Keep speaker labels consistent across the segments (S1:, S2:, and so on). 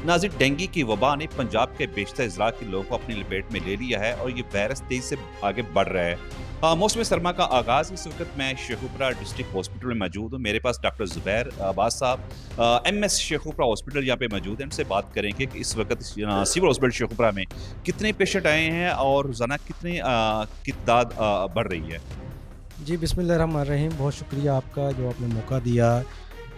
S1: नाज़रीन, डेंगू की वबा ने पंजाब के बेशतर अजला के लोगों को अपनी लपेट में ले लिया है और ये वायरस तेजी से आगे बढ़ रहा है। मौसम सरमा का आगाज़। इस वक्त मैं शेखुपुरा डिस्ट्रिक्ट हॉस्पिटल में मौजूद हूँ। मेरे पास डॉक्टर ज़ुबैर अब्बास साहब एमएस शेखुपुरा हॉस्पिटल यहाँ पे मौजूद हैं। उनसे बात करेंगे कि इस वक्त सिविल हॉस्पिटल शेखुपुरा में कितने पेशेंट आए हैं और रोज़ाना कितनी की तादाद बढ़ रही है।
S2: जी, बिस्मिल्लाहिर्रहमानिर्रहीम। बहुत शुक्रिया आपका जो आपने मौका दिया।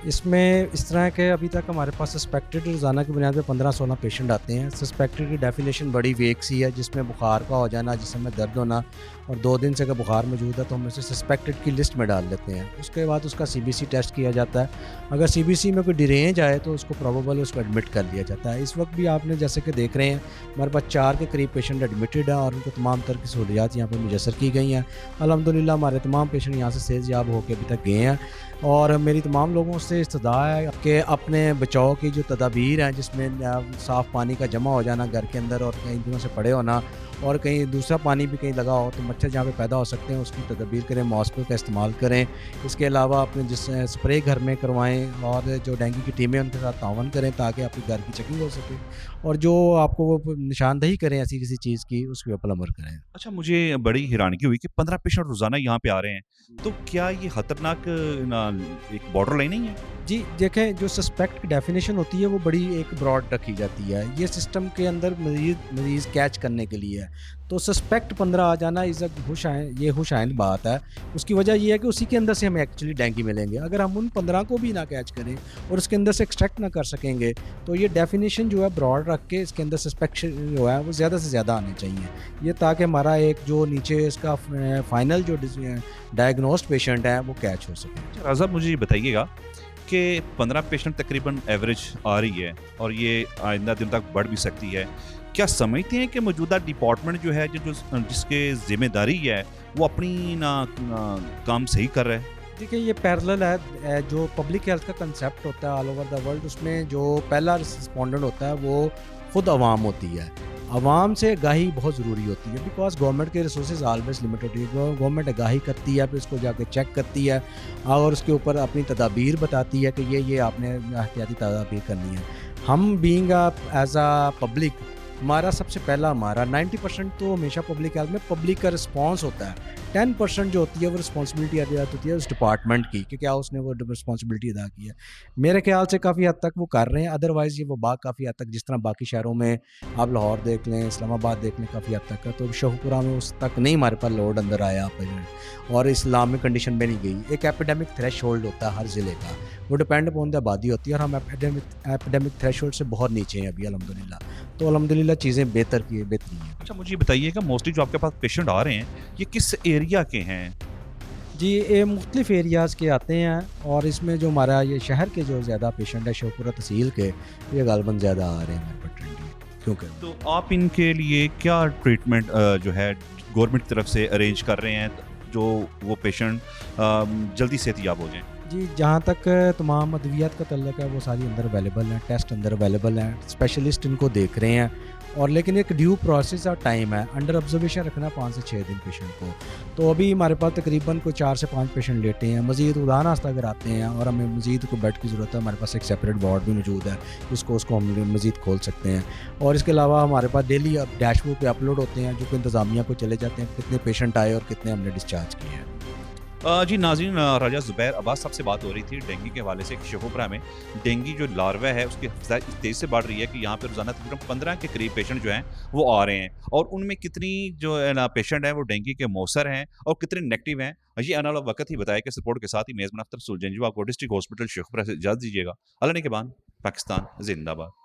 S2: इसमें इस तरह के अभी तक हमारे पास सस्पेक्टेड रोज़ाना की बुनियाद पे 15-16 पेशेंट आते हैं। सस्पेक्टेड की डेफिनेशन बड़ी वेग सी है, जिसमें बुखार का हो जाना, जिसमें दर्द होना और 2 दिन से अगर बुखार मौजूद है तो हम उसे सस्पेक्टेड की लिस्ट में डाल लेते हैं। उसके बाद उसका सीबीसी टेस्ट किया जाता है। अगर सीबीसी में कोई डिरेंज आए तो उसको प्रोबेबल उसको एडमिट कर लिया जाता है। इस वक्त भी आपने जैसे कि देख रहे हैं, हमारे पास 4 के करीब पेशेंट एडमिटेड हैं और उनको तमाम तरह की सहूलियात यहाँ पर मुयस्सर की गई हैं। अल्हम्दुलिल्लाह हमारे तमाम पेशेंट यहाँ से सेहतयाब होकर अभी तक गए हैं। और मेरी तमाम लोगों से इस्तदा है कि अपने बचाव की जो तदाबीर हैं, जिसमें साफ़ पानी का जमा हो जाना घर के अंदर और कहीं दिनों से पड़े होना और कहीं दूसरा पानी भी कहीं लगा हो तो मच्छर जहाँ पे पैदा हो सकते हैं उसकी तदबीर करें, मॉस्किटो का इस्तेमाल करें। इसके अलावा अपने जिस स्प्रे घर में करवाएं और जो डेंगू की टीमें उनके साथ तावन करें ताकि आपके घर की चेकिंग हो सके और जो आपको वो निशानदही करें ऐसी किसी चीज़ की उसके ऊपर अमल करें।
S1: अच्छा, मुझे बड़ी हैरानगी हुई कि 15 पेशेंट रोज़ाना यहाँ पे आ रहे हैं। तो क्या ये खतरनाक एक बॉर्डर लाइन नहीं है?
S2: जी, देखें, जो सस्पेक्ट की डेफिनेशन होती है वो बड़ी एक ब्रॉड रखी जाती है। ये सिस्टम के अंदर मरीज़ कैच करने के लिए है। तो सस्पेक्ट 15 आ जाना इज़ ये खुश आइंद बात है। उसकी वजह ये है कि उसी के अंदर से हमें एक्चुअली डेंगू मिलेंगे। अगर हम उन 15 को भी ना कैच करें और उसके अंदर से एक्सट्रैक्ट ना कर सकेंगे तो ये डेफिनेशन जो है ब्रॉड रख के इसके अंदर सस्पेक्शन जो है वो ज़्यादा से ज़्यादा आने चाहिए। ये ताकि हमारा एक जो नीचे इसका फाइनल जो डायग्नोस्ड पेशेंट है वो कैच हो सके।
S1: अच्छा राज़ा, मुझे ये बताइएगा कि 15 पेशेंट तकरीबन एवरेज आ रही है और ये आइंदा दिन तक बढ़ भी सकती है। क्या समझते हैं कि मौजूदा डिपार्टमेंट जो है जिसके ज़िम्मेदारी है वो अपनी काम सही कर रहा है?
S2: देखिए, ये पैरेलल है। जो पब्लिक हेल्थ का कंसेप्ट होता है ऑल ओवर द वर्ल्ड, उसमें जो पहला रिस्पोंडेंट होता है वो खुद अवाम होती है। अवाम से आगाही बहुत ज़रूरी होती है बिकॉज गवर्नमेंट के रिसोर्सेज ऑलवेज लिमिटेड होती है। गवर्नमेंट आगाही करती है, फिर उसको जाके चेक करती है और उसके ऊपर अपनी तदाबीर बताती है कि ये आपने एहतियाती तदाबीर करनी है। हम बीइंग एज अ पब्लिक, हमारा सबसे पहला हमारा 90% तो हमेशा पब्लिक हेल्थ में पब्लिक का रिस्पांस होता है। 10% जो होती है वो रिस्पॉन्सिबिलिटी अदा होती है उस डिपार्टमेंट की कि क्या उसने वो रिस्पॉन्सिबिलिटी अदा की है। मेरे ख्याल से काफ़ी हद तक वो कर रहे हैं। अदरवाइज़ ये वबा काफ़ी हद तक जिस तरह बाकी शहरों में आप लाहौर देख लें, इस्लामाबाद देख लें, काफ़ी हद तक का तो शेखुपुरा में उस तक नहीं हमारे पास लोड अंदर आया और इस्लामिक कंडीशन में नहीं गई। एक एपिडेमिक थ्रेश होल्ड होता है हर ज़िले का, वो डिपेंड अपॉन द आबादी होती है और हम एपिडेमिक थ्रेश होल्ड से बहुत नीचे हैं अभी अल्हम्दुलिल्लाह। तो अल्हम्दुलिल्लाह चीज़ें बेहतरी है।
S1: अच्छा, मुझे बताइएगा मोस्टली जो आपके पास पेशेंट आ रहे हैं ये किस एरिया के हैं?
S2: जी, ये मुख्तलिफ़ एरियाज़ के आते हैं और इसमें जो हमारा ये शहर के जो ज़्यादा पेशेंट है शेखुपुरा तहसील के, ये गालिबन ज़्यादा आ रहे हैं हमारे पास ट्रेंडी। क्योंकि
S1: तो आप इनके लिए क्या ट्रीटमेंट जो है गवर्नमेंट की तरफ से अरेंज कर रहे हैं जो वो पेशेंट जल्दी सेहतयाब हो जाएं?
S2: जी, जहाँ तक तमाम अद्वियात का तल्लुक है वो सारी अंदर अवेलेबल हैं, टेस्ट अंदर अवेलेबल हैं, स्पेशलिस्ट इनको देख रहे हैं और लेकिन एक ड्यू प्रोसेस और टाइम है। अंडर ऑब्जर्वेशन रखना 5 से 6 दिन पेशेंट को। तो अभी हमारे पास तकरीबन कोई 4 से 5 पेशेंट लेटे हैं। मज़ीद उदाहरण आस्ता अगर आते हैं और हमें मज़ीद को बेड की ज़रूरत है, हमारे पास एक सेपरेट वार्ड भी मौजूद है, उसको हम मज़ीद खोल सकते हैं। और इसके अलावा हमारे पास डेली डैशबोर्ड पे अपलोड होते हैं जो कि इंतज़ामिया को चले जाते हैं कितने पेशेंट आए और कितने हमने डिस्चार्ज किए हैं।
S1: जी नाज़रीन, राजा ज़ुबैर अब्बास साहब से बात हो रही थी डेंगू के हवाले से। शेखुपुरा में डेंगू जो लार्वा है उसकी तेज़ी से बढ़ रही है कि यहाँ पे रोज़ाना तकरीबन 15 के करीब पेशेंट जो हैं वो आ रहे हैं और उनमें कितनी जो है ना पेशेंट हैं वो डेंगू के मौसर हैं और कितने नेगेटिव हैं ये आने वाला वक्त ही बताया कि सपोर्ट के साथ ही मेज़बान अख्तर सुलझंजू आपको डिस्ट्रिक्ट हॉस्पिटल शेखुपुरा से इजाज़त दीजिएगा। अल्लाह ने के बाद पाकिस्तान जिंदाबाद।